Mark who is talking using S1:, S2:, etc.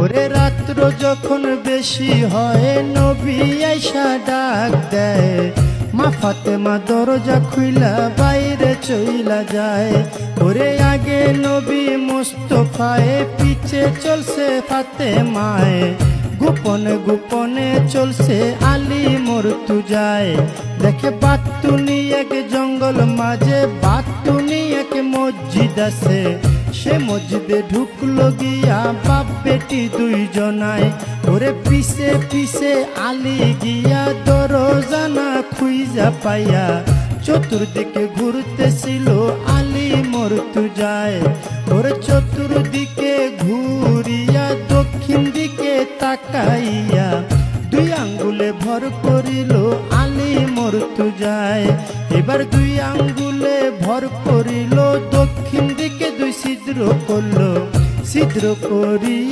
S1: ওরে রাত্র যখন বেশি হয় নবী আইসা ডাক দেয়, মা ফাতেমা দরজা খুইলা বাইরে চইলা যায়। ওরে আগে নবী মুস্তফায়ে, পিছে চলছে ফাতেমায়ে, গোপনে গোপনে চলছে আলী মর্তুজায়। দেখে বাতুনি এক জঙ্গল মাঝে, বাতুনি এক মসজিদ আছে, সে মসজিদে ঢুকলো গিয়া বাপ বেটি দুইজনায়। ওরে পিছে পিছে আলী গিয়া দরজানা খুইজা পাইয়া, চতুর্দিকে ঘুরতেছিল আলী মর্তুজায়। ওরে চতুর্দিকে ঘুরিয়া দক্ষিণ দিকে তাকাইয়া, দুই আঙ্গুলে ভর করিল আলী মর্তুজায়। এবার দুই আঙ্গুলে ভর করিল, দক্ষিণ দিকে দুই ছিদ্র করলো, ছিদ্র করিয়া